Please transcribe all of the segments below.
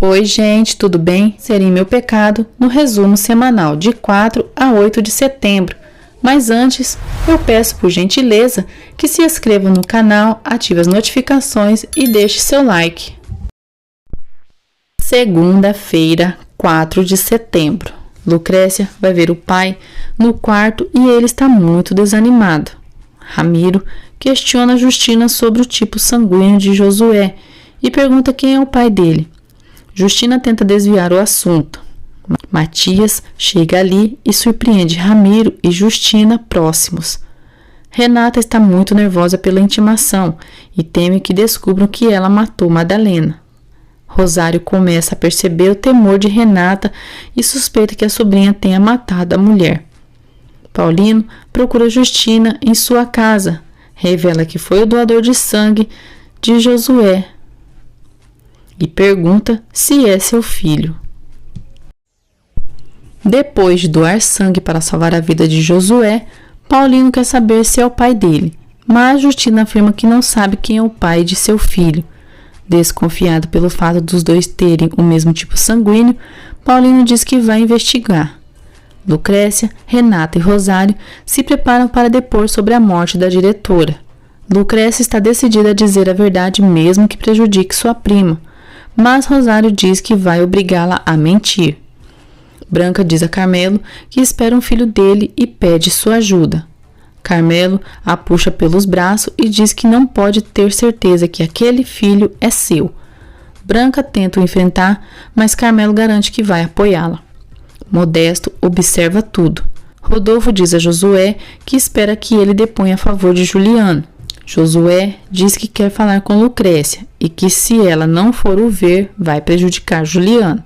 Oi, gente, tudo bem? Seria meu pecado no resumo semanal de 4 a 8 de setembro. Mas antes, eu peço por gentileza que se inscreva no canal, ative as notificações e deixe seu like. Segunda-feira, 4 de setembro. Lucrécia vai ver o pai no quarto e ele está muito desanimado. Ramiro questiona Justina sobre o tipo sanguíneo de Josué e pergunta quem é o pai dele. Justina tenta desviar o assunto. Matias chega ali e surpreende Ramiro e Justina próximos. Renata está muito nervosa pela intimação e teme que descubram que ela matou Madalena. Rosário começa a perceber o temor de Renata e suspeita que a sobrinha tenha matado a mulher. Paulino procura Justina em sua casa, revela que foi o doador de sangue de Josué e pergunta se é seu filho. Depois de doar sangue para salvar a vida de Josué, Paulino quer saber se é o pai dele, mas Justina afirma que não sabe quem é o pai de seu filho. Desconfiado pelo fato dos dois terem o mesmo tipo sanguíneo, Paulino diz que vai investigar. Lucrécia, Renata e Rosário se preparam para depor sobre a morte da diretora. Lucrécia está decidida a dizer a verdade mesmo que prejudique sua prima, mas Rosário diz que vai obrigá-la a mentir. Branca diz a Carmelo que espera um filho dele e pede sua ajuda. Carmelo a puxa pelos braços e diz que não pode ter certeza que aquele filho é seu. Branca tenta o enfrentar, mas Carmelo garante que vai apoiá-la. Modesto observa tudo. Rodolfo diz a Josué que espera que ele deponha a favor de Juliano. Josué diz que quer falar com Lucrécia e que se ela não for o ver, vai prejudicar Juliano.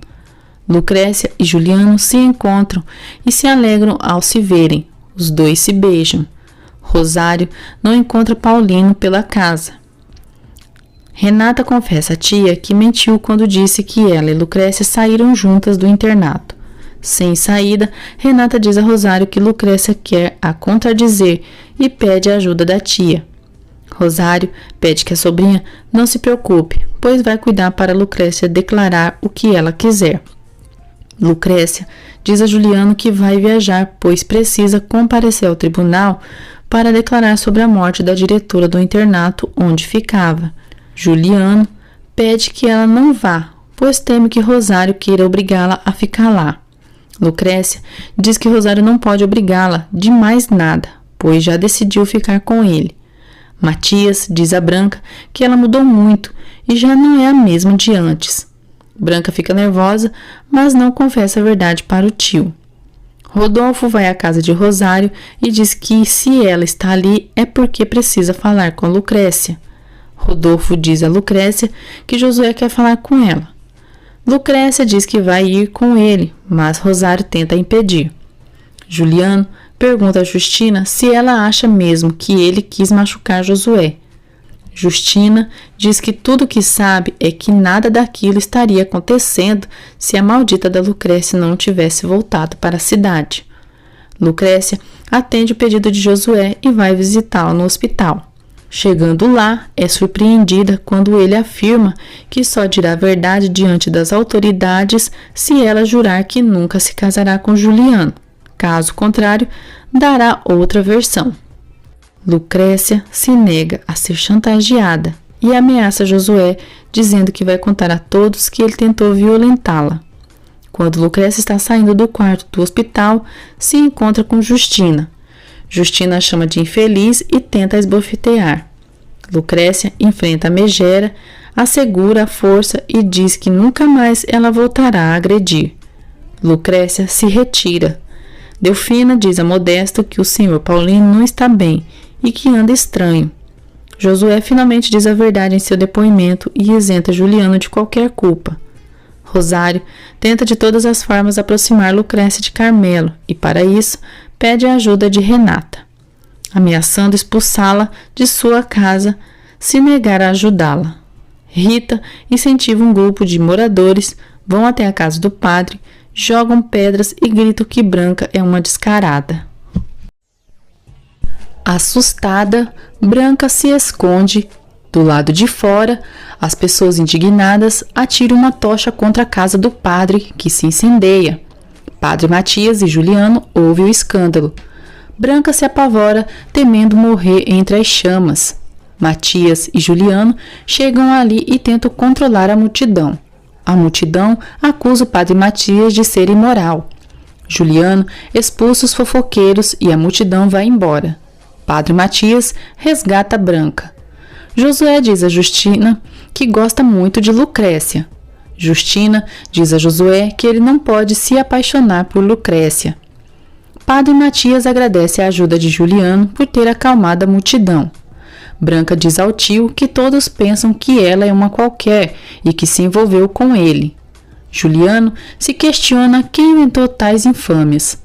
Lucrécia e Juliano se encontram e se alegram ao se verem. Os dois se beijam. Rosário não encontra Paulino pela casa. Renata confessa à tia que mentiu quando disse que ela e Lucrécia saíram juntas do internato. Sem saída, Renata diz a Rosário que Lucrécia quer a contradizer e pede a ajuda da tia. Rosário pede que a sobrinha não se preocupe, pois vai cuidar para Lucrécia declarar o que ela quiser. Lucrécia diz a Juliano que vai viajar, pois precisa comparecer ao tribunal para declarar sobre a morte da diretora do internato onde ficava. Juliano pede que ela não vá, pois teme que Rosário queira obrigá-la a ficar lá. Lucrécia diz que Rosário não pode obrigá-la de mais nada, pois já decidiu ficar com ele. Matias diz a Branca que ela mudou muito e já não é a mesma de antes. Branca fica nervosa, mas não confessa a verdade para o tio. Rodolfo vai à casa de Rosário e diz que se ela está ali é porque precisa falar com Lucrécia. Rodolfo diz a Lucrécia que Josué quer falar com ela. Lucrécia diz que vai ir com ele, mas Rosário tenta impedir. Juliano pergunta a Justina se ela acha mesmo que ele quis machucar Josué. Justina diz que tudo o que sabe é que nada daquilo estaria acontecendo se a maldita da Lucrécia não tivesse voltado para a cidade. Lucrécia atende o pedido de Josué e vai visitá-lo no hospital. Chegando lá, é surpreendida quando ele afirma que só dirá a verdade diante das autoridades se ela jurar que nunca se casará com Juliano. Caso contrário, dará outra versão. Lucrécia se nega a ser chantageada e ameaça Josué, dizendo que vai contar a todos que ele tentou violentá-la. Quando Lucrécia está saindo do quarto do hospital, se encontra com Justina. Justina a chama de infeliz e tenta esbofetear. Lucrécia enfrenta a megera, assegura a força e diz que nunca mais ela voltará a agredir. Lucrécia se retira. Delfina diz a Modesto que o senhor Paulino não está bem e que anda estranho. Josué finalmente diz a verdade em seu depoimento e isenta Juliano de qualquer culpa. Rosário tenta de todas as formas aproximar Lucrécia de Carmelo e, para isso, pede a ajuda de Renata, ameaçando expulsá-la de sua casa se negar a ajudá-la. Rita incentiva um grupo de moradores, vão até a casa do padre, jogam pedras e gritam que Branca é uma descarada. Assustada, Branca se esconde Do lado de fora, as pessoas indignadas atiram uma tocha contra a casa do padre, que se incendeia. Padre Matias e Juliano ouvem o escândalo. Branca se apavora, temendo morrer entre as chamas. Matias e Juliano chegam ali e tentam controlar a multidão. A multidão acusa o padre Matias de ser imoral. Juliano expulsa os fofoqueiros e a multidão vai embora. Padre Matias resgata Branca. Josué diz a Justina que gosta muito de Lucrécia. Justina diz a Josué que ele não pode se apaixonar por Lucrécia. Padre Matias agradece a ajuda de Juliano por ter acalmado a multidão. Branca diz ao tio que todos pensam que ela é uma qualquer e que se envolveu com ele. Juliano se questiona quem inventou tais infâmias.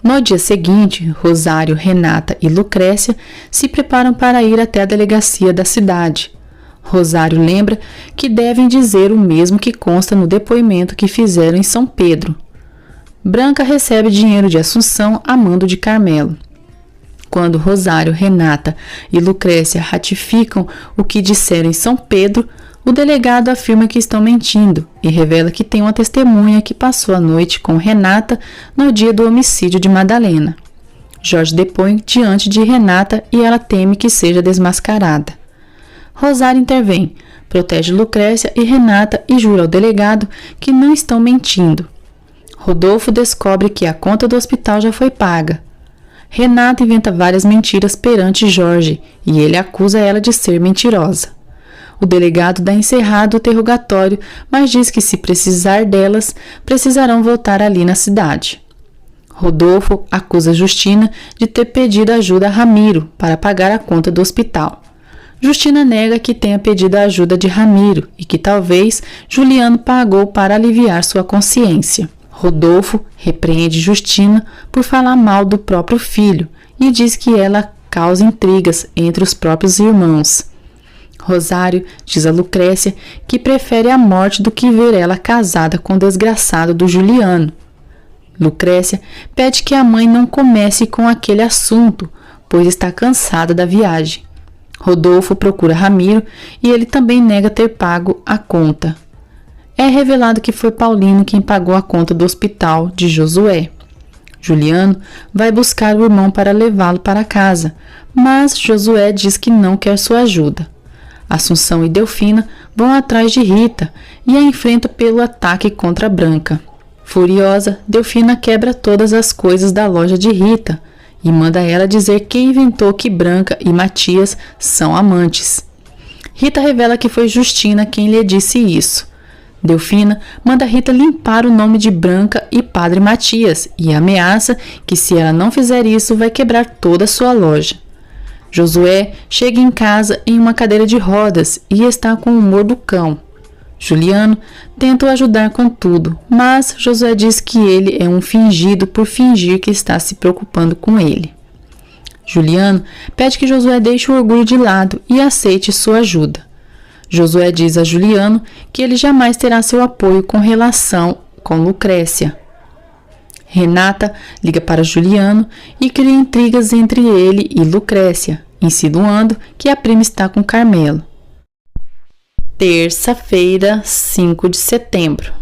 No dia seguinte, Rosário, Renata e Lucrécia se preparam para ir até a delegacia da cidade. Rosário lembra que devem dizer o mesmo que consta no depoimento que fizeram em São Pedro. Branca recebe dinheiro de Assunção a mando de Carmelo. Quando Rosário, Renata e Lucrécia ratificam o que disseram em São Pedro, o delegado afirma que estão mentindo e revela que tem uma testemunha que passou a noite com Renata no dia do homicídio de Madalena. Jorge depõe diante de Renata e ela teme que seja desmascarada. Rosário intervém, protege Lucrécia e Renata e jura ao delegado que não estão mentindo. Rodolfo descobre que a conta do hospital já foi paga. Renata inventa várias mentiras perante Jorge e ele acusa ela de ser mentirosa. O delegado dá encerrado o interrogatório, mas diz que se precisar delas, precisarão voltar ali na cidade. Rodolfo acusa Justina de ter pedido ajuda a Ramiro para pagar a conta do hospital. Justina nega que tenha pedido a ajuda de Ramiro e que talvez Juliano pagou para aliviar sua consciência. Rodolfo repreende Justina por falar mal do próprio filho e diz que ela causa intrigas entre os próprios irmãos. Rosário diz a Lucrécia que prefere a morte do que ver ela casada com o desgraçado do Juliano. Lucrécia pede que a mãe não comece com aquele assunto, pois está cansada da viagem. Rodolfo procura Ramiro e ele também nega ter pago a conta. É revelado que foi Paulino quem pagou a conta do hospital de Josué. Juliano vai buscar o irmão para levá-lo para casa, mas Josué diz que não quer sua ajuda. Assunção e Delfina vão atrás de Rita e a enfrentam pelo ataque contra Branca. Furiosa, Delfina quebra todas as coisas da loja de Rita e manda ela dizer quem inventou que Branca e Matias são amantes. Rita revela que foi Justina quem lhe disse isso. Delfina manda Rita limpar o nome de Branca e Padre Matias e ameaça que se ela não fizer isso vai quebrar toda a sua loja. Josué chega em casa em uma cadeira de rodas e está com o humor do cão. Juliano tenta o ajudar com tudo, mas Josué diz que ele é um fingido por fingir que está se preocupando com ele. Juliano pede que Josué deixe o orgulho de lado e aceite sua ajuda. Josué diz a Juliano que ele jamais terá seu apoio com relação com Lucrécia. Renata liga para Juliano e cria intrigas entre ele e Lucrécia, insinuando que a prima está com Carmelo. Terça-feira, 5 de setembro.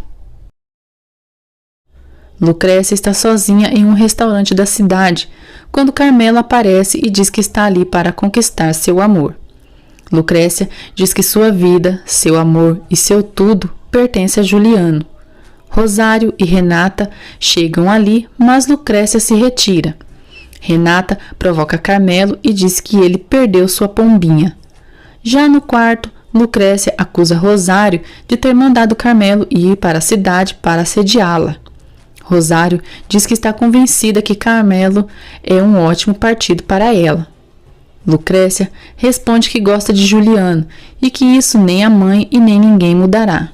Lucrécia está sozinha em um restaurante da cidade, quando Carmelo aparece e diz que está ali para conquistar seu amor. Lucrécia diz que sua vida, seu amor e seu tudo pertence a Juliano. Rosário e Renata chegam ali, mas Lucrécia se retira. Renata provoca Carmelo e diz que ele perdeu sua pombinha. Já no quarto, Lucrécia acusa Rosário de ter mandado Carmelo ir para a cidade para assediá-la. Rosário diz que está convencida que Carmelo é um ótimo partido para ela. Lucrécia responde que gosta de Juliano e que isso nem a mãe e nem ninguém mudará.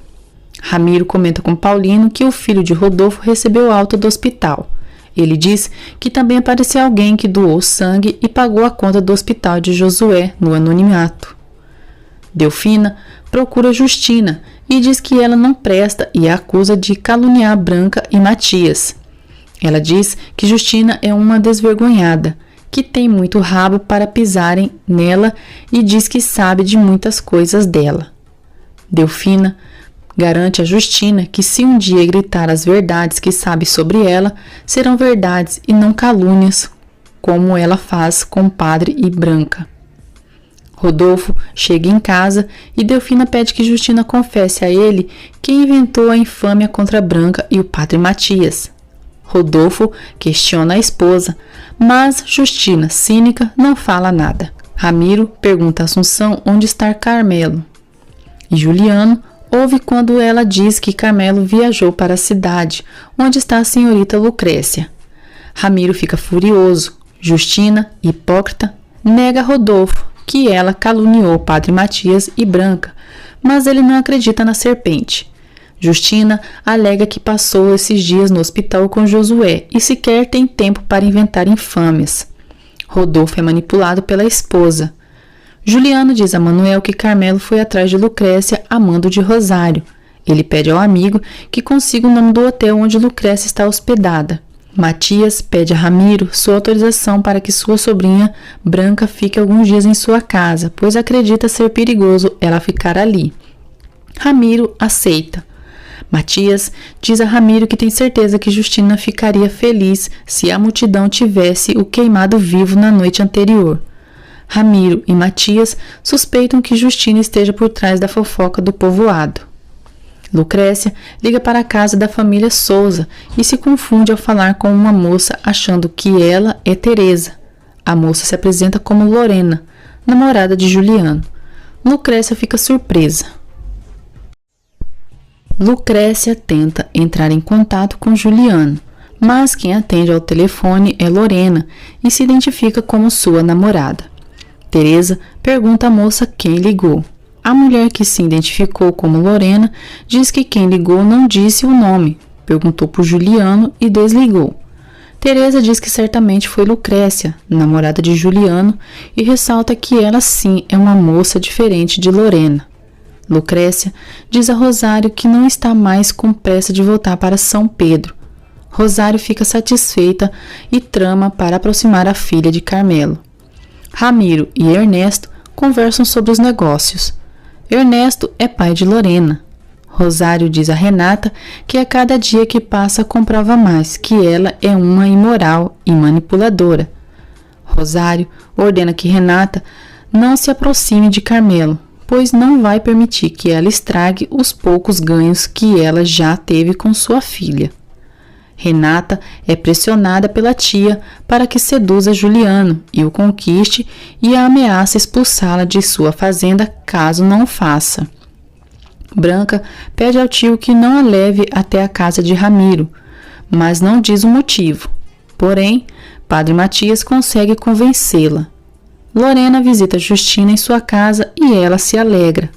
Ramiro comenta com Paulino que o filho de Rodolfo recebeu alta do hospital. Ele diz que também apareceu alguém que doou sangue e pagou a conta do hospital de Josué no anonimato. Delfina procura Justina e diz que ela não presta e a acusa de caluniar Branca e Matias. Ela diz que Justina é uma desvergonhada, que tem muito rabo para pisarem nela e diz que sabe de muitas coisas dela. Delfina garante a Justina que se um dia gritar as verdades que sabe sobre ela, serão verdades e não calúnias, como ela faz com o padre e Branca. Rodolfo chega em casa e Delfina pede que Justina confesse a ele quem inventou a infâmia contra Branca e o padre Matias. Rodolfo questiona a esposa, mas Justina, cínica, não fala nada. Ramiro pergunta a Assunção onde está Carmelo. E Juliano ouve quando ela diz que Carmelo viajou para a cidade, onde está a senhorita Lucrécia. Ramiro fica furioso. Justina, hipócrita, nega a Rodolfo que ela caluniou o padre Matias e Branca, mas ele não acredita na serpente. Justina alega que passou esses dias no hospital com Josué e sequer tem tempo para inventar infâmias. Rodolfo é manipulado pela esposa. Juliano diz a Manuel que Carmelo foi atrás de Lucrécia a mando de Rosário. Ele pede ao amigo que consiga o nome do hotel onde Lucrécia está hospedada. Matias pede a Ramiro sua autorização para que sua sobrinha Branca fique alguns dias em sua casa, pois acredita ser perigoso ela ficar ali. Ramiro aceita. Matias diz a Ramiro que tem certeza que Justina ficaria feliz se a multidão tivesse o queimado vivo na noite anterior. Ramiro e Matias suspeitam que Justina esteja por trás da fofoca do povoado. Lucrécia liga para a casa da família Souza e se confunde ao falar com uma moça achando que ela é Teresa. A moça se apresenta como Lorena, namorada de Juliano. Lucrécia fica surpresa. Lucrécia tenta entrar em contato com Juliano, mas quem atende ao telefone é Lorena e se identifica como sua namorada. Teresa pergunta à moça quem ligou. A mulher que se identificou como Lorena diz que quem ligou não disse o nome, perguntou por Juliano e desligou. Teresa diz que certamente foi Lucrécia, namorada de Juliano, e ressalta que ela sim é uma moça diferente de Lorena. Lucrécia diz a Rosário que não está mais com pressa de voltar para São Pedro. Rosário fica satisfeita e trama para aproximar a filha de Carmelo. Ramiro e Ernesto conversam sobre os negócios. Ernesto é pai de Lorena. Rosário diz a Renata que a cada dia que passa comprova mais que ela é uma imoral e manipuladora. Rosário ordena que Renata não se aproxime de Carmelo, pois não vai permitir que ela estrague os poucos ganhos que ela já teve com sua filha. Renata é pressionada pela tia para que seduza Juliano e o conquiste e a ameaça expulsá-la de sua fazenda caso não o faça. Branca pede ao tio que não a leve até a casa de Ramiro, mas não diz o motivo. Porém, Padre Matias consegue convencê-la. Lorena visita Justina em sua casa e ela se alegra.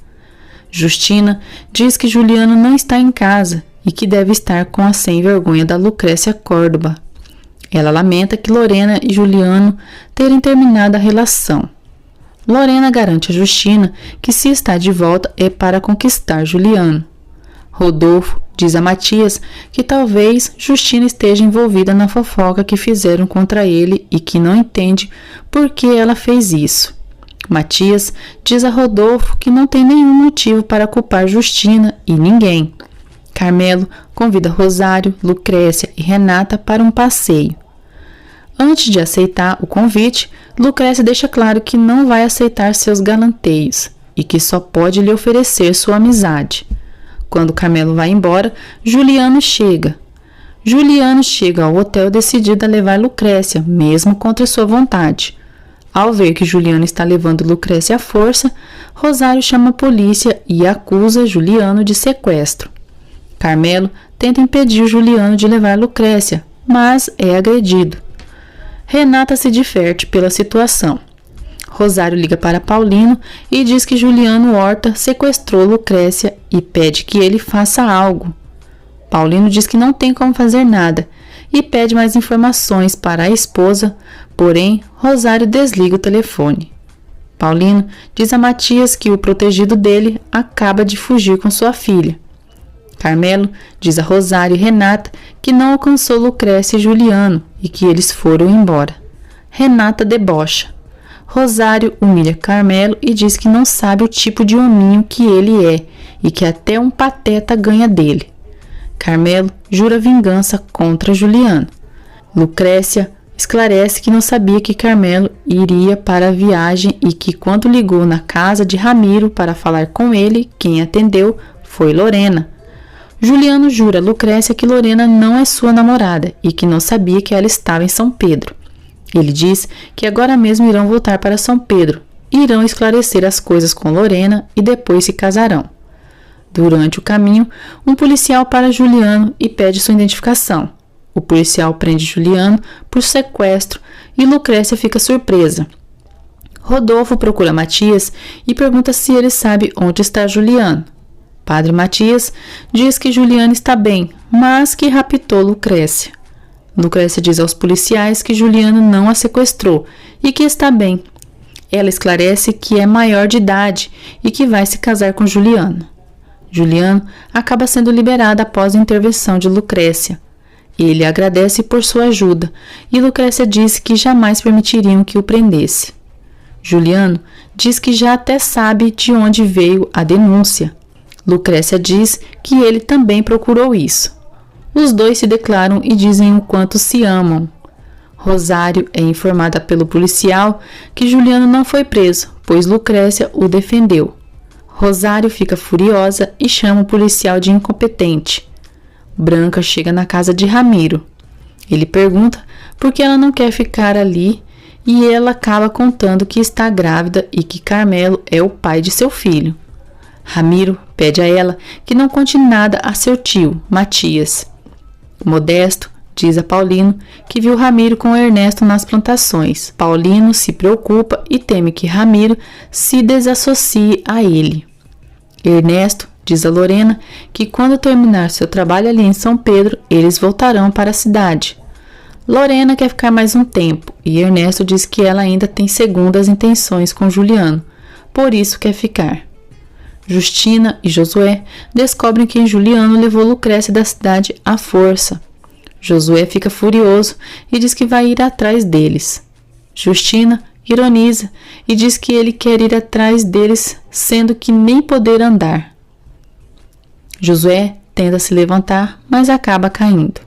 Justina diz que Juliano não está em casa e que deve estar com a sem-vergonha da Lucrécia Córdoba. Ela lamenta que Lorena e Juliano terem terminado a relação. Lorena garante a Justina que se está de volta é para conquistar Juliano. Rodolfo diz a Matias que talvez Justina esteja envolvida na fofoca que fizeram contra ele e que não entende por que ela fez isso. Matias diz a Rodolfo que não tem nenhum motivo para culpar Justina e ninguém. Carmelo convida Rosário, Lucrécia e Renata para um passeio. Antes de aceitar o convite, Lucrécia deixa claro que não vai aceitar seus galanteios e que só pode lhe oferecer sua amizade. Quando Carmelo vai embora, Juliano chega. Juliano chega ao hotel decidido a levar Lucrécia, mesmo contra sua vontade. Ao ver que Juliano está levando Lucrécia à força, Rosário chama a polícia e acusa Juliano de sequestro. Carmelo tenta impedir Juliano de levar Lucrécia, mas é agredido. Renata se diverte pela situação. Rosário liga para Paulino e diz que Juliano Horta sequestrou Lucrécia e pede que ele faça algo. Paulino diz que não tem como fazer nada e pede mais informações para a esposa, porém Rosário desliga o telefone. Paulino diz a Matias que o protegido dele acaba de fugir com sua filha. Carmelo diz a Rosário e Renata que não alcançou Lucrécia e Juliano e que eles foram embora. Renata debocha. Rosário humilha Carmelo e diz que não sabe o tipo de hominho que ele é e que até um pateta ganha dele. Carmelo jura vingança contra Juliano. Lucrécia esclarece que não sabia que Carmelo iria para a viagem e que quando ligou na casa de Ramiro para falar com ele, quem atendeu foi Lorena. Juliano jura a Lucrécia que Lorena não é sua namorada e que não sabia que ela estava em São Pedro. Ele diz que agora mesmo irão voltar para São Pedro, irão esclarecer as coisas com Lorena e depois se casarão. Durante o caminho, um policial para Juliano e pede sua identificação. O policial prende Juliano por sequestro e Lucrécia fica surpresa. Rodolfo procura Matias e pergunta se ele sabe onde está Juliano. Padre Matias diz que Juliano está bem, mas que raptou Lucrécia. Lucrécia diz aos policiais que Juliano não a sequestrou e que está bem. Ela esclarece que é maior de idade e que vai se casar com Juliano. Juliano acaba sendo liberado após a intervenção de Lucrécia. Ele agradece por sua ajuda e Lucrécia diz que jamais permitiriam que o prendesse. Juliano diz que já até sabe de onde veio a denúncia. Lucrécia diz que ele também procurou isso. Os dois se declaram e dizem o quanto se amam. Rosário é informada pelo policial que Juliano não foi preso, pois Lucrécia o defendeu. Rosário fica furiosa e chama o policial de incompetente. Branca chega na casa de Ramiro. Ele pergunta por que ela não quer ficar ali e ela acaba contando que está grávida e que Carmelo é o pai de seu filho. Ramiro pede a ela que não conte nada a seu tio, Matias. Modesto diz a Paulino que viu Ramiro com Ernesto nas plantações. Paulino se preocupa e teme que Ramiro se desassocie a ele. Ernesto diz a Lorena que quando terminar seu trabalho ali em São Pedro, eles voltarão para a cidade. Lorena quer ficar mais um tempo e Ernesto diz que ela ainda tem segundas intenções com Juliano, por isso quer ficar. Justina e Josué descobrem que Juliano levou Lucrécia da cidade à força. Josué fica furioso e diz que vai ir atrás deles. Justina ironiza e diz que ele quer ir atrás deles, sendo que nem poder andar. Josué tenta se levantar, mas acaba caindo.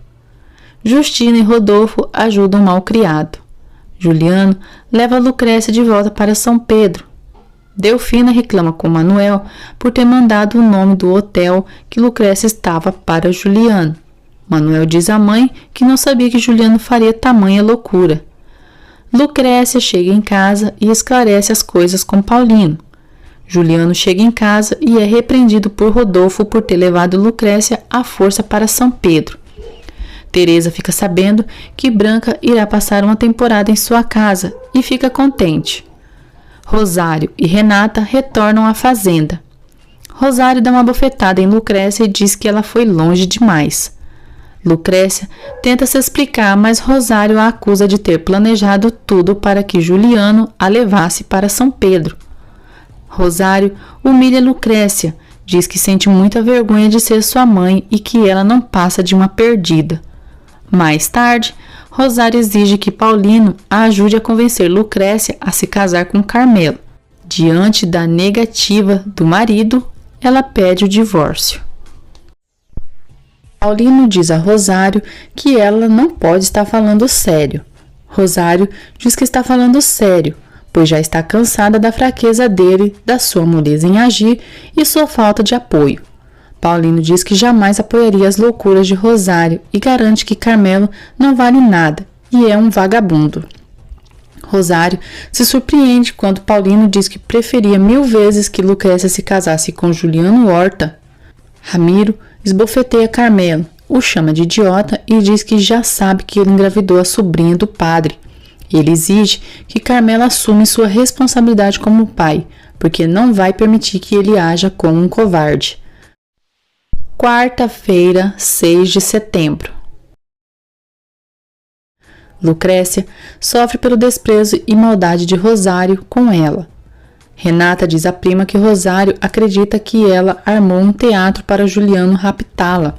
Justina e Rodolfo ajudam o malcriado. Juliano leva Lucrécia de volta para São Pedro. Delfina reclama com Manuel por ter mandado o nome do hotel que Lucrécia estava para Juliano. Manuel diz à mãe que não sabia que Juliano faria tamanha loucura. Lucrécia chega em casa e esclarece as coisas com Paulino. Juliano chega em casa e é repreendido por Rodolfo por ter levado Lucrécia à força para São Pedro. Teresa fica sabendo que Branca irá passar uma temporada em sua casa e fica contente. Rosário e Renata retornam à fazenda. Rosário dá uma bofetada em Lucrécia e diz que ela foi longe demais. Lucrécia tenta se explicar, mas Rosário a acusa de ter planejado tudo para que Juliano a levasse para São Pedro. Rosário humilha Lucrécia, diz que sente muita vergonha de ser sua mãe e que ela não passa de uma perdida. Mais tarde, Rosário exige que Paulino a ajude a convencer Lucrécia a se casar com Carmelo. Diante da negativa do marido, ela pede o divórcio. Paulino diz a Rosário que ela não pode estar falando sério. Rosário diz que está falando sério, pois já está cansada da fraqueza dele, da sua moleza em agir e sua falta de apoio. Paulino diz que jamais apoiaria as loucuras de Rosário e garante que Carmelo não vale nada e é um vagabundo. Rosário se surpreende quando Paulino diz que preferia 1000 vezes que Lucrécia se casasse com Juliano Horta. Ramiro esbofeteia Carmelo, o chama de idiota e diz que já sabe que ele engravidou a sobrinha do padre. Ele exige que Carmelo assuma sua responsabilidade como pai, porque não vai permitir que ele haja como um covarde. Quarta-feira, 6 de setembro. Lucrécia sofre pelo desprezo e maldade de Rosário com ela. Renata diz à prima que Rosário acredita que ela armou um teatro para Juliano raptá-la.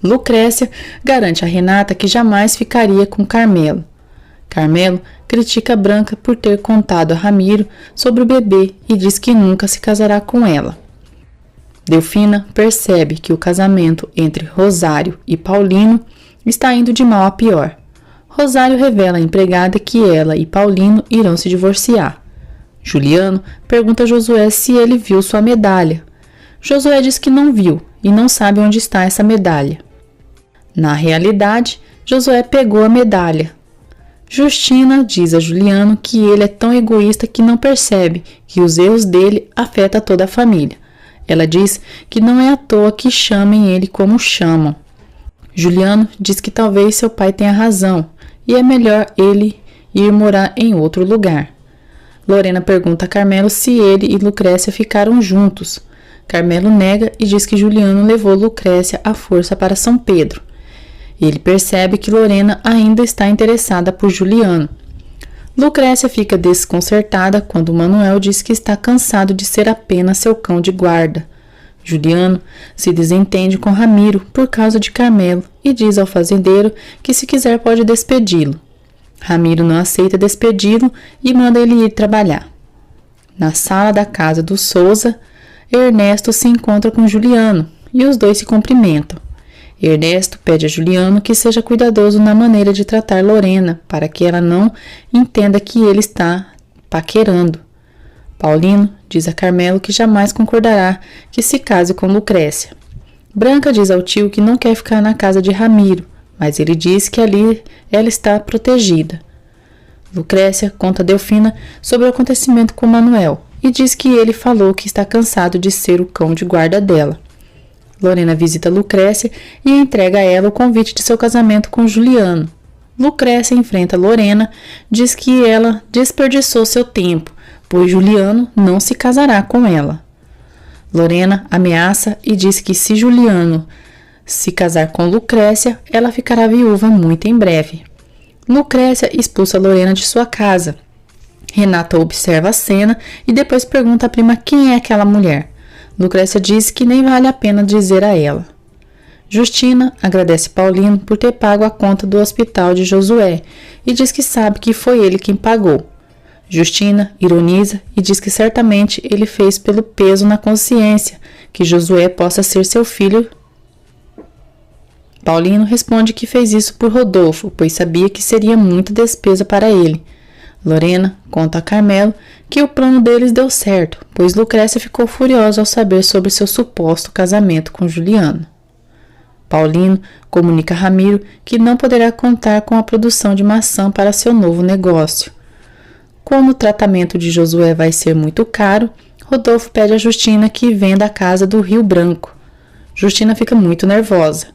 Lucrécia garante a Renata que jamais ficaria com Carmelo. Carmelo critica Branca por ter contado a Ramiro sobre o bebê e diz que nunca se casará com ela. Delfina percebe que o casamento entre Rosário e Paulino está indo de mal a pior. Rosário revela à empregada que ela e Paulino irão se divorciar. Juliano pergunta a Josué se ele viu sua medalha. Josué diz que não viu e não sabe onde está essa medalha. Na realidade, Josué pegou a medalha. Justina diz a Juliano que ele é tão egoísta que não percebe que os erros dele afetam toda a família. Ela diz que não é à toa que chamem ele como chamam. Juliano diz que talvez seu pai tenha razão e é melhor ele ir morar em outro lugar. Lorena pergunta a Carmelo se ele e Lucrécia ficaram juntos. Carmelo nega e diz que Juliano levou Lucrécia à força para São Pedro. Ele percebe que Lorena ainda está interessada por Juliano. Lucrécia fica desconcertada quando Manuel diz que está cansado de ser apenas seu cão de guarda. Juliano se desentende com Ramiro por causa de Carmelo e diz ao fazendeiro que se quiser pode despedi-lo. Ramiro não aceita despedi-lo e manda ele ir trabalhar. Na sala da casa do Souza, Ernesto se encontra com Juliano e os dois se cumprimentam. Ernesto pede a Juliano que seja cuidadoso na maneira de tratar Lorena, para que ela não entenda que ele está paquerando. Paulino diz a Carmelo que jamais concordará que se case com Lucrécia. Branca diz ao tio que não quer ficar na casa de Ramiro, mas ele diz que ali ela está protegida. Lucrécia conta a Delfina sobre o acontecimento com Manuel e diz que ele falou que está cansado de ser o cão de guarda dela. Lorena visita Lucrécia e entrega a ela o convite de seu casamento com Juliano. Lucrécia enfrenta Lorena, diz que ela desperdiçou seu tempo, pois Juliano não se casará com ela. Lorena ameaça e diz que se Juliano se casar com Lucrécia, ela ficará viúva muito em breve. Lucrécia expulsa Lorena de sua casa. Renata observa a cena e depois pergunta à prima quem é aquela mulher. Lucrécia diz que nem vale a pena dizer a ela. Justina agradece Paulino por ter pago a conta do hospital de Josué e diz que sabe que foi ele quem pagou. Justina ironiza e diz que certamente ele fez pelo peso na consciência que Josué possa ser seu filho. Paulino responde que fez isso por Rodolfo, pois sabia que seria muita despesa para ele. Lorena conta a Carmelo que o plano deles deu certo, pois Lucrécia ficou furiosa ao saber sobre seu suposto casamento com Juliano. Paulino comunica a Ramiro que não poderá contar com a produção de maçã para seu novo negócio. Como o tratamento de Josué vai ser muito caro, Rodolfo pede a Justina que venda a casa do Rio Branco. Justina fica muito nervosa.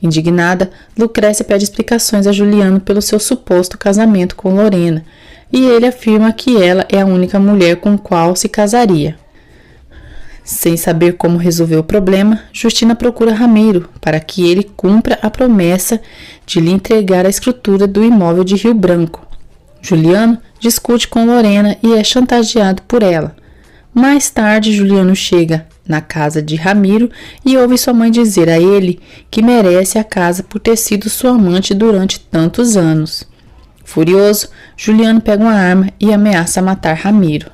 Indignada, Lucrécia pede explicações a Juliano pelo seu suposto casamento com Lorena, e ele afirma que ela é a única mulher com qual se casaria. Sem saber como resolver o problema, Justina procura Ramiro para que ele cumpra a promessa de lhe entregar a escritura do imóvel de Rio Branco. Juliano discute com Lorena e é chantageado por ela. Mais tarde, Juliano chega na casa de Ramiro e ouve sua mãe dizer a ele que merece a casa por ter sido sua amante durante tantos anos. Furioso, Juliano pega uma arma e ameaça matar Ramiro.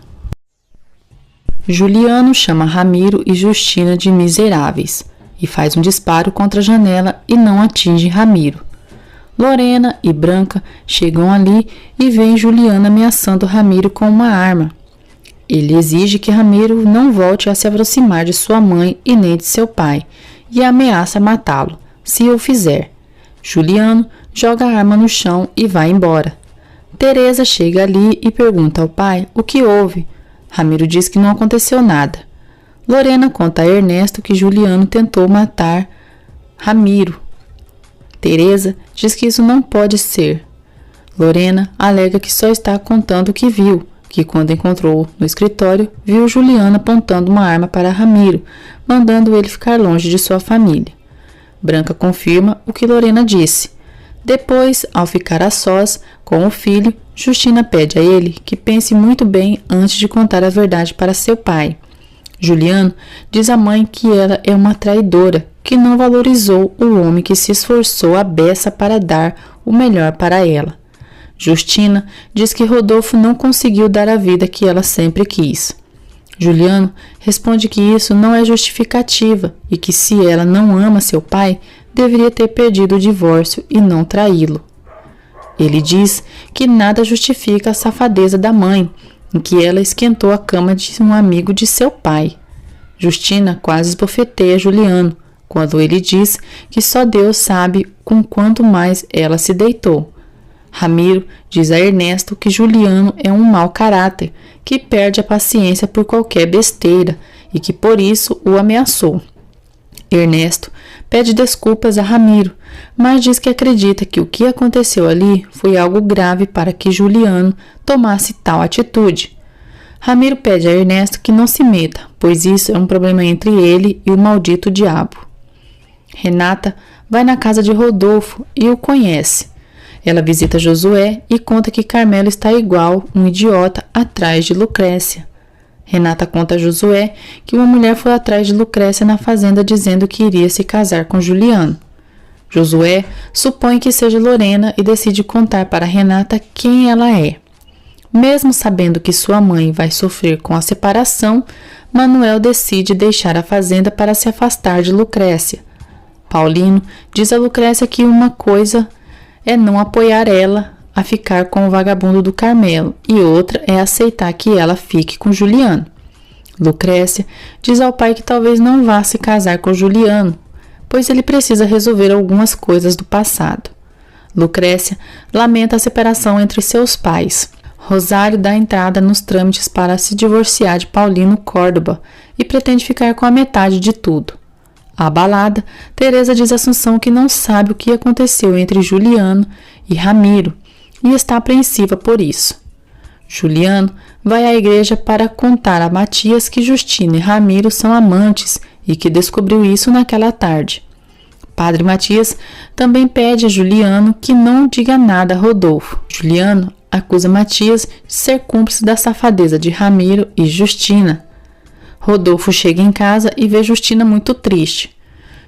Juliano chama Ramiro e Justina de miseráveis e faz um disparo contra a janela e não atinge Ramiro. Lorena e Branca chegam ali e veem Juliano ameaçando Ramiro com uma arma. Ele exige que Ramiro não volte a se aproximar de sua mãe e nem de seu pai e ameaça matá-lo, se o fizer. Juliano joga a arma no chão e vai embora. Teresa chega ali e pergunta ao pai o que houve. Ramiro diz que não aconteceu nada. Lorena conta a Ernesto que Juliano tentou matar Ramiro. Teresa diz que isso não pode ser. Lorena alega que só está contando o que viu, que quando encontrou no escritório, viu Juliano apontando uma arma para Ramiro, mandando ele ficar longe de sua família. Branca confirma o que Lorena disse. Depois, ao ficar a sós com o filho, Justina pede a ele que pense muito bem antes de contar a verdade para seu pai. Juliano diz à mãe que ela é uma traidora, que não valorizou o homem que se esforçou à beça para dar o melhor para ela. Justina diz que Rodolfo não conseguiu dar a vida que ela sempre quis. Juliano responde que isso não é justificativa e que se ela não ama seu pai, deveria ter pedido o divórcio e não traí-lo. Ele diz que nada justifica a safadeza da mãe, em que ela esquentou a cama de um amigo de seu pai. Justina quase esbofeteia Juliano, quando ele diz que só Deus sabe com quanto mais ela se deitou. Ramiro diz a Ernesto que Juliano é um mau caráter, que perde a paciência por qualquer besteira e que por isso o ameaçou. Ernesto pede desculpas a Ramiro, mas diz que acredita que o que aconteceu ali foi algo grave para que Juliano tomasse tal atitude. Ramiro pede a Ernesto que não se meta, pois isso é um problema entre ele e o maldito diabo. Renata vai na casa de Rodolfo e o conhece. Ela visita Josué e conta que Carmelo está igual um idiota atrás de Lucrécia. Renata conta a Josué que uma mulher foi atrás de Lucrécia na fazenda dizendo que iria se casar com Juliano. Josué supõe que seja Lorena e decide contar para Renata quem ela é. Mesmo sabendo que sua mãe vai sofrer com a separação, Manuel decide deixar a fazenda para se afastar de Lucrécia. Paulino diz a Lucrécia que uma coisa é não apoiar ela a ficar com o vagabundo do Carmelo e outra é aceitar que ela fique com Juliano. Lucrécia diz ao pai que talvez não vá se casar com Juliano, pois ele precisa resolver algumas coisas do passado. Lucrécia lamenta a separação entre seus pais. Rosário dá entrada nos trâmites para se divorciar de Paulino Córdoba e pretende ficar com a metade de tudo. Abalada, Teresa diz a Assunção que não sabe o que aconteceu entre Juliano e Ramiro e está apreensiva por isso. Juliano vai à igreja para contar a Matias que Justina e Ramiro são amantes e que descobriu isso naquela tarde. Padre Matias também pede a Juliano que não diga nada a Rodolfo. Juliano acusa Matias de ser cúmplice da safadeza de Ramiro e Justina. Rodolfo chega em casa e vê Justina muito triste.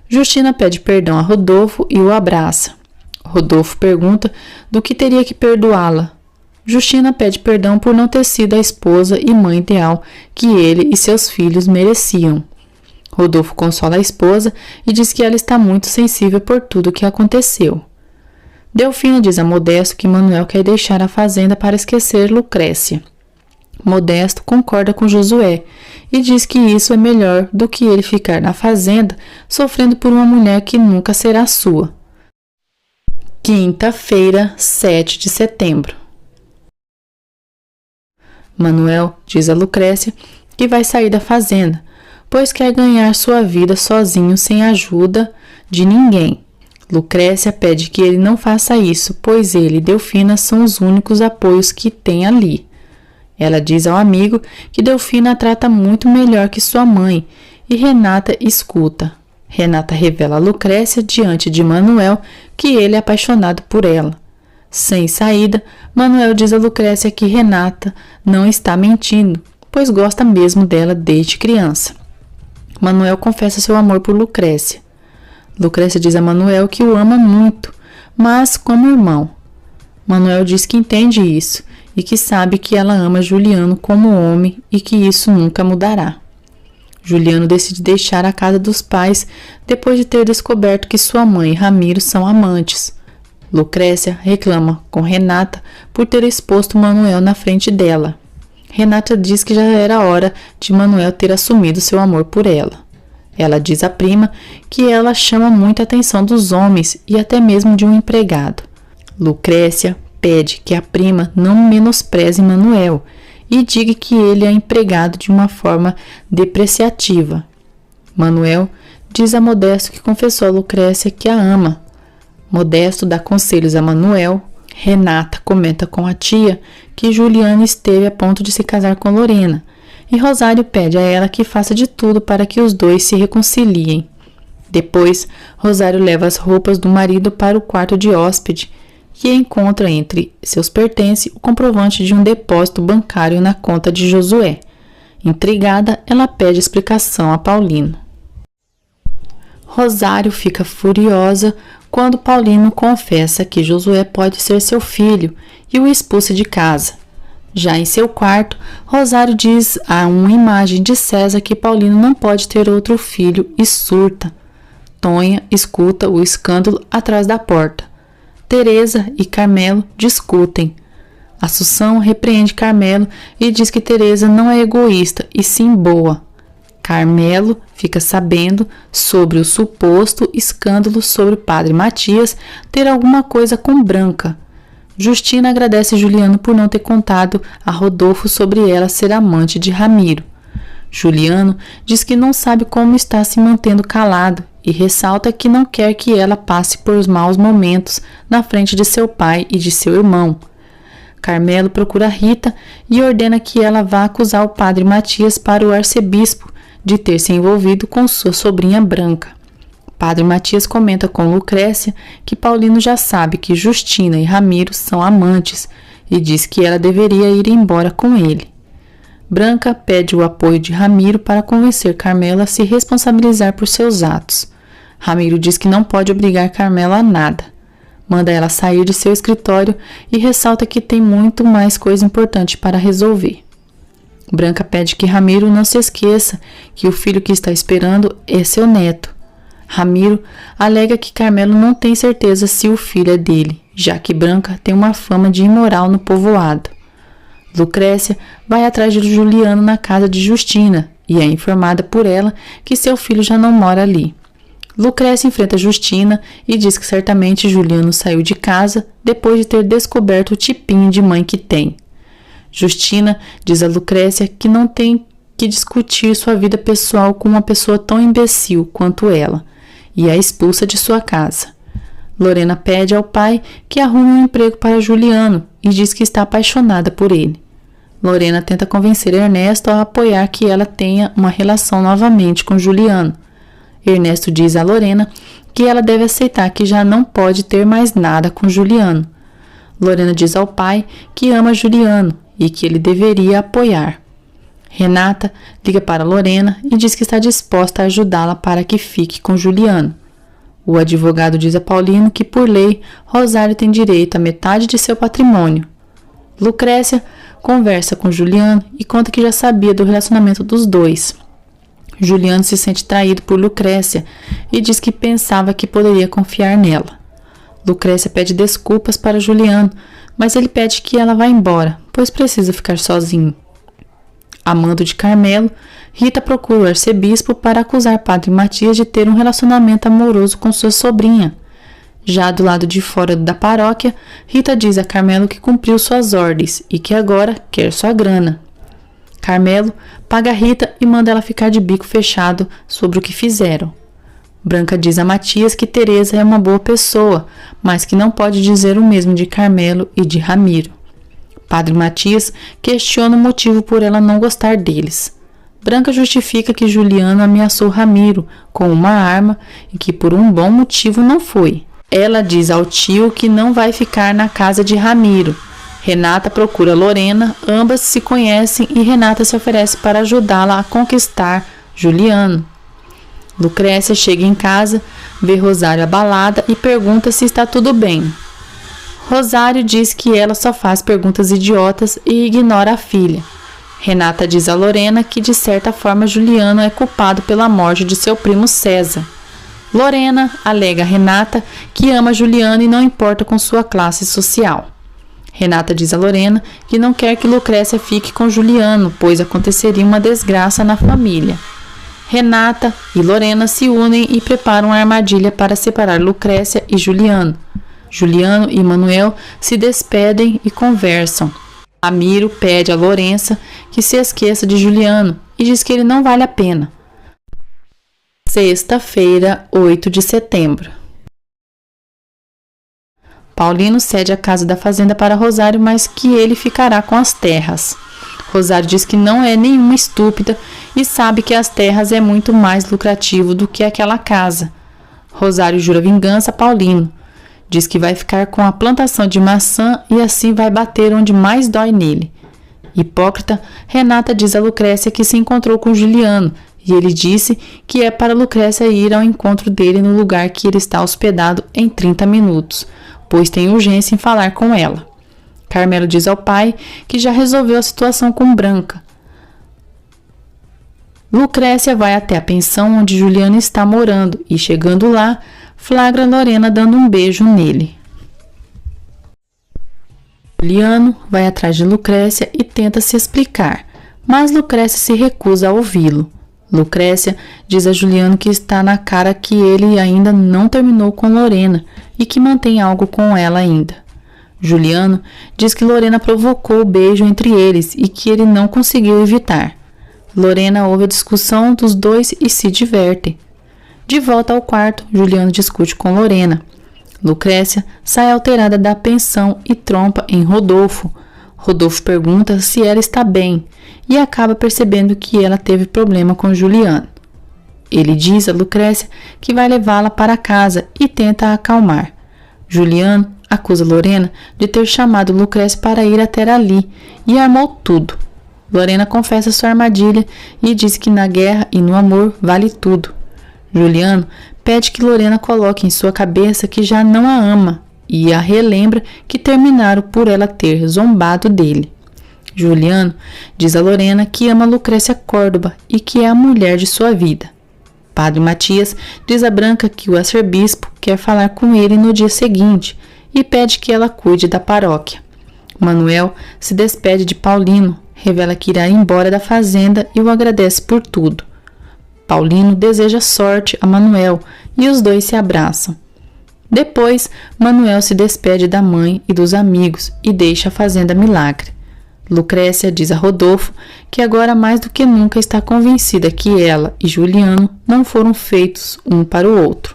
Justina pede perdão a Rodolfo e o abraça. Rodolfo pergunta do que teria que perdoá-la. Justina pede perdão por não ter sido a esposa e mãe ideal que ele e seus filhos mereciam. Rodolfo consola a esposa e diz que ela está muito sensível por tudo o que aconteceu. Delfina diz a Modesto que Manuel quer deixar a fazenda para esquecer Lucrécia. Modesto concorda com Josué e diz que isso é melhor do que ele ficar na fazenda sofrendo por uma mulher que nunca será sua. Quinta-feira, 7 de setembro. Manuel diz a Lucrécia que vai sair da fazenda, pois quer ganhar sua vida sozinho sem ajuda de ninguém. Lucrécia pede que ele não faça isso, pois ele e Delfina são os únicos apoios que tem ali. Ela diz ao amigo que Delfina a trata muito melhor que sua mãe e Renata escuta. Renata revela a Lucrécia diante de Manuel que ele é apaixonado por ela. Sem saída, Manuel diz a Lucrécia que Renata não está mentindo, pois gosta mesmo dela desde criança. Manuel confessa seu amor por Lucrécia. Lucrécia diz a Manuel que o ama muito, mas como irmão. Manuel diz que entende isso e que sabe que ela ama Juliano como homem e que isso nunca mudará. Juliano decide deixar a casa dos pais depois de ter descoberto que sua mãe e Ramiro são amantes. Lucrécia reclama com Renata por ter exposto Manuel na frente dela. Renata diz que já era hora de Manuel ter assumido seu amor por ela. Ela diz à prima que ela chama muita atenção dos homens e até mesmo de um empregado. Lucrécia pede que a prima não menospreze Manuel e diga que ele é empregado de uma forma depreciativa. Manuel diz a Modesto que confessou a Lucrécia que a ama. Modesto dá conselhos a Manuel. Renata comenta com a tia que Juliano esteve a ponto de se casar com Lorena, e Rosário pede a ela que faça de tudo para que os dois se reconciliem. Depois, Rosário leva as roupas do marido para o quarto de hóspede e encontra entre seus pertences o comprovante de um depósito bancário na conta de Josué. Intrigada, ela pede explicação a Paulino. Rosário fica furiosa quando Paulino confessa que Josué pode ser seu filho e o expulsa de casa. Já em seu quarto, Rosário diz a uma imagem de César que Paulino não pode ter outro filho e surta. Tonha escuta o escândalo atrás da porta. Teresa e Carmelo discutem. Assunção repreende Carmelo e diz que Teresa não é egoísta e sim boa. Carmelo fica sabendo sobre o suposto escândalo sobre o padre Matias ter alguma coisa com Branca. Justina agradece Juliano por não ter contado a Rodolfo sobre ela ser amante de Ramiro. Juliano diz que não sabe como está se mantendo calado e ressalta que não quer que ela passe por maus momentos na frente de seu pai e de seu irmão. Carmelo procura Rita e ordena que ela vá acusar o padre Matias para o arcebispo de ter se envolvido com sua sobrinha Branca. Padre Matias comenta com Lucrécia que Paulino já sabe que Justina e Ramiro são amantes e diz que ela deveria ir embora com ele. Branca pede o apoio de Ramiro para convencer Carmelo a se responsabilizar por seus atos. Ramiro diz que não pode obrigar Carmelo a nada. Manda ela sair de seu escritório e ressalta que tem muito mais coisa importante para resolver. Branca pede que Ramiro não se esqueça que o filho que está esperando é seu neto. Ramiro alega que Carmelo não tem certeza se o filho é dele, já que Branca tem uma fama de imoral no povoado. Lucrécia vai atrás de Juliano na casa de Justina e é informada por ela que seu filho já não mora ali. Lucrécia enfrenta Justina e diz que certamente Juliano saiu de casa depois de ter descoberto o tipinho de mãe que tem. Justina diz a Lucrécia que não tem que discutir sua vida pessoal com uma pessoa tão imbecil quanto ela e a expulsa de sua casa. Lorena pede ao pai que arrume um emprego para Juliano e diz que está apaixonada por ele. Lorena tenta convencer Ernesto a apoiar que ela tenha uma relação novamente com Juliano. Ernesto diz a Lorena que ela deve aceitar que já não pode ter mais nada com Juliano. Lorena diz ao pai que ama Juliano e que ele deveria apoiar. Renata liga para Lorena e diz que está disposta a ajudá-la para que fique com Juliano. O advogado diz a Paulino que, por lei, Rosário tem direito a metade de seu patrimônio. Lucrécia conversa com Juliano e conta que já sabia do relacionamento dos dois. Juliano se sente traído por Lucrécia e diz que pensava que poderia confiar nela. Lucrécia pede desculpas para Juliano, mas ele pede que ela vá embora, pois precisa ficar sozinho. A mando de Carmelo, Rita procura o arcebispo para acusar Padre Matias de ter um relacionamento amoroso com sua sobrinha. Já do lado de fora da paróquia, Rita diz a Carmelo que cumpriu suas ordens e que agora quer sua grana. Carmelo paga Rita e manda ela ficar de bico fechado sobre o que fizeram. Branca diz a Matias que Teresa é uma boa pessoa, mas que não pode dizer o mesmo de Carmelo e de Ramiro. Padre Matias questiona o motivo por ela não gostar deles. Branca justifica que Juliano ameaçou Ramiro com uma arma e que por um bom motivo não foi. Ela diz ao tio que não vai ficar na casa de Ramiro. Renata procura Lorena, ambas se conhecem e Renata se oferece para ajudá-la a conquistar Juliano. Lucrécia chega em casa, vê Rosário abalada e pergunta se está tudo bem. Rosário diz que ela só faz perguntas idiotas e ignora a filha. Renata diz a Lorena que de certa forma Juliano é culpado pela morte de seu primo César. Lorena alega a Renata que ama Juliano e não importa com sua classe social. Renata diz a Lorena que não quer que Lucrécia fique com Juliano, pois aconteceria uma desgraça na família. Renata e Lorena se unem e preparam a armadilha para separar Lucrécia e Juliano. Juliano e Manuel se despedem e conversam. Ramiro pede a Lourença que se esqueça de Juliano e diz que ele não vale a pena. Sexta-feira, 8 de setembro. Paulino cede a casa da fazenda para Rosário, mas que ele ficará com as terras. Rosário diz que não é nenhuma estúpida e sabe que as terras é muito mais lucrativo do que aquela casa. Rosário jura vingança a Paulino. Diz que vai ficar com a plantação de maçã e assim vai bater onde mais dói nele. Hipócrita, Renata diz a Lucrécia que se encontrou com Juliano e ele disse que é para Lucrécia ir ao encontro dele no lugar que ele está hospedado em 30 minutos, pois tem urgência em falar com ela. Carmelo diz ao pai que já resolveu a situação com Branca. Lucrécia vai até a pensão onde Juliano está morando e, chegando lá, flagra Lorena dando um beijo nele. Juliano vai atrás de Lucrécia e tenta se explicar, mas Lucrécia se recusa a ouvi-lo. Lucrécia diz a Juliano que está na cara que ele ainda não terminou com Lorena e que mantém algo com ela ainda. Juliano diz que Lorena provocou o beijo entre eles e que ele não conseguiu evitar. Lorena ouve a discussão dos dois e se diverte. De volta ao quarto, Juliano discute com Lorena. Lucrécia sai alterada da pensão e trompa em Rodolfo. Rodolfo pergunta se ela está bem e acaba percebendo que ela teve problema com Juliano. Ele diz a Lucrécia que vai levá-la para casa e tenta a acalmar. Juliano acusa Lorena de ter chamado Lucrécia para ir até ali e armou tudo. Lorena confessa sua armadilha e diz que na guerra e no amor vale tudo. Juliano pede que Lorena coloque em sua cabeça que já não a ama e a relembra que terminaram por ela ter zombado dele. Juliano diz a Lorena que ama Lucrécia Córdoba e que é a mulher de sua vida. Padre Matias diz a Branca que o arcebispo quer falar com ele no dia seguinte e pede que ela cuide da paróquia. Manuel se despede de Paulino, revela que irá embora da fazenda e o agradece por tudo. Paulino deseja sorte a Manuel e os dois se abraçam. Depois, Manuel se despede da mãe e dos amigos e deixa a fazenda Milagre. Lucrécia diz a Rodolfo que agora mais do que nunca está convencida que ela e Juliano não foram feitos um para o outro.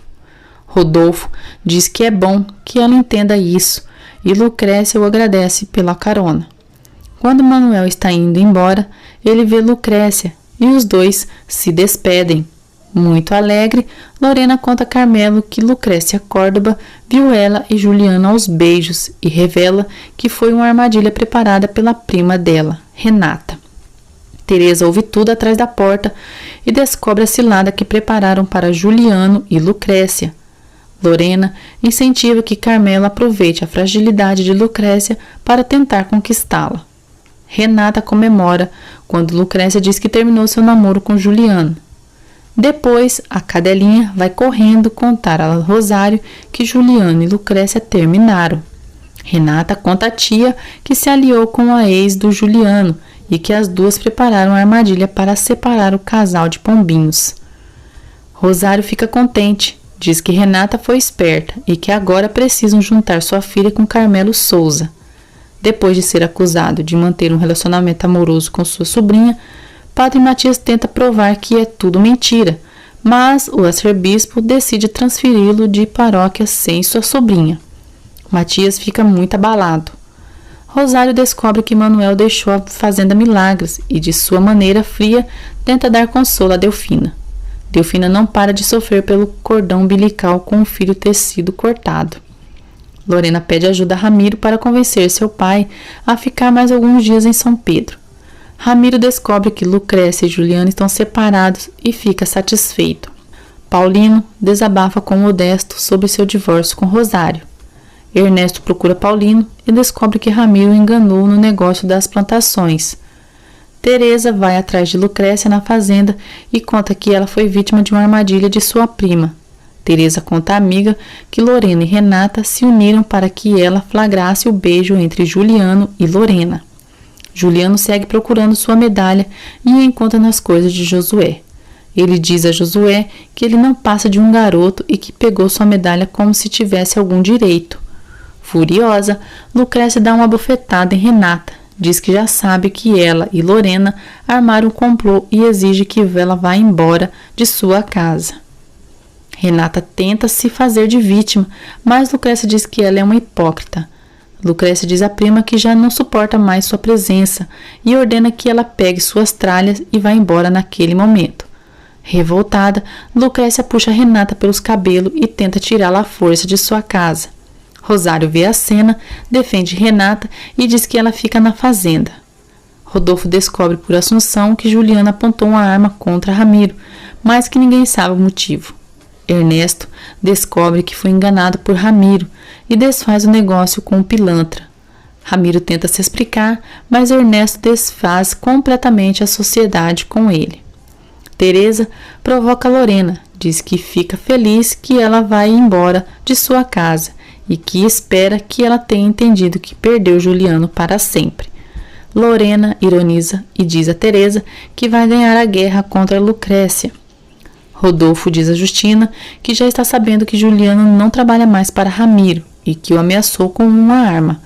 Rodolfo diz que é bom que ela entenda isso e Lucrécia o agradece pela carona. Quando Manuel está indo embora, ele vê Lucrécia e os dois se despedem. Muito alegre, Lorena conta a Carmelo que Lucrécia Córdoba viu ela e Juliano aos beijos e revela que foi uma armadilha preparada pela prima dela, Renata. Teresa ouve tudo atrás da porta e descobre a cilada que prepararam para Juliano e Lucrécia. Lorena incentiva que Carmelo aproveite a fragilidade de Lucrécia para tentar conquistá-la. Renata comemora quando Lucrécia diz que terminou seu namoro com Juliano. Depois, a cadelinha vai correndo contar a Rosário que Juliano e Lucrécia terminaram. Renata conta à tia que se aliou com a ex do Juliano e que as duas prepararam a armadilha para separar o casal de pombinhos. Rosário fica contente, diz que Renata foi esperta e que agora precisam juntar sua filha com Carmelo Souza. Depois de ser acusado de manter um relacionamento amoroso com sua sobrinha, Padre Matias tenta provar que é tudo mentira, mas o arcebispo decide transferi-lo de paróquia sem sua sobrinha. Matias fica muito abalado. Rosário descobre que Manuel deixou a fazenda Milagres e, de sua maneira fria, tenta dar consolo a Delfina. Delfina não para de sofrer pelo cordão umbilical com o filho ter sido cortado. Lorena pede ajuda a Ramiro para convencer seu pai a ficar mais alguns dias em São Pedro. Ramiro descobre que Lucrécia e Juliano estão separados e fica satisfeito. Paulino desabafa com Modesto sobre seu divórcio com Rosário. Ernesto procura Paulino e descobre que Ramiro o enganou no negócio das plantações. Teresa vai atrás de Lucrécia na fazenda e conta que ela foi vítima de uma armadilha de sua prima. Teresa conta à amiga que Lorena e Renata se uniram para que ela flagrasse o beijo entre Juliano e Lorena. Juliano segue procurando sua medalha e a encontra nas coisas de Josué. Ele diz a Josué que ele não passa de um garoto e que pegou sua medalha como se tivesse algum direito. Furiosa, Lucrécia dá uma bofetada em Renata, diz que já sabe que ela e Lorena armaram um complô e exige que ela vá embora de sua casa. Renata tenta se fazer de vítima, mas Lucrécia diz que ela é uma hipócrita. Lucrécia diz à prima que já não suporta mais sua presença e ordena que ela pegue suas tralhas e vá embora naquele momento. Revoltada, Lucrécia puxa Renata pelos cabelos e tenta tirá-la à força de sua casa. Rosário vê a cena, defende Renata e diz que ela fica na fazenda. Rodolfo descobre por Assunção que Juliano apontou uma arma contra Ramiro, mas que ninguém sabe o motivo. Ernesto descobre que foi enganado por Ramiro e desfaz o negócio com o pilantra. Ramiro tenta se explicar, mas Ernesto desfaz completamente a sociedade com ele. Teresa provoca Lorena, diz que fica feliz que ela vai embora de sua casa e que espera que ela tenha entendido que perdeu Juliano para sempre. Lorena ironiza e diz a Teresa que vai ganhar a guerra contra Lucrécia. Rodolfo diz a Justina que já está sabendo que Juliano não trabalha mais para Ramiro e que o ameaçou com uma arma.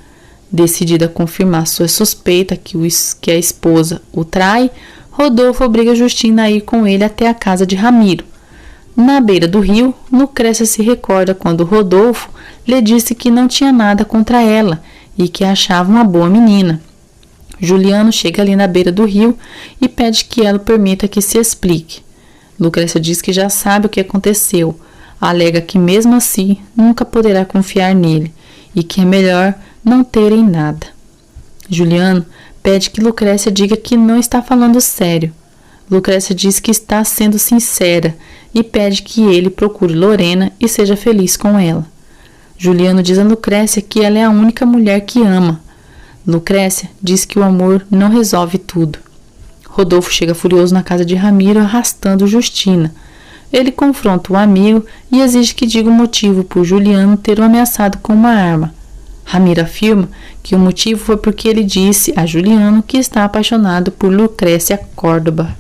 Decidida a confirmar sua suspeita que a esposa o trai, Rodolfo obriga Justina a ir com ele até a casa de Ramiro. Na beira do rio, Lucrécia se recorda quando Rodolfo lhe disse que não tinha nada contra ela e que a achava uma boa menina. Juliano chega ali na beira do rio e pede que ela permita que se explique. Lucrécia diz que já sabe o que aconteceu, alega que mesmo assim nunca poderá confiar nele e que é melhor não terem nada. Juliano pede que Lucrécia diga que não está falando sério. Lucrécia diz que está sendo sincera e pede que ele procure Lorena e seja feliz com ela. Juliano diz a Lucrécia que ela é a única mulher que ama. Lucrécia diz que o amor não resolve tudo. Rodolfo chega furioso na casa de Ramiro arrastando Justina. Ele confronta o amigo e exige que diga o motivo por Juliano ter o ameaçado com uma arma. Ramiro afirma que o motivo foi porque ele disse a Juliano que está apaixonado por Lucrécia Córdoba.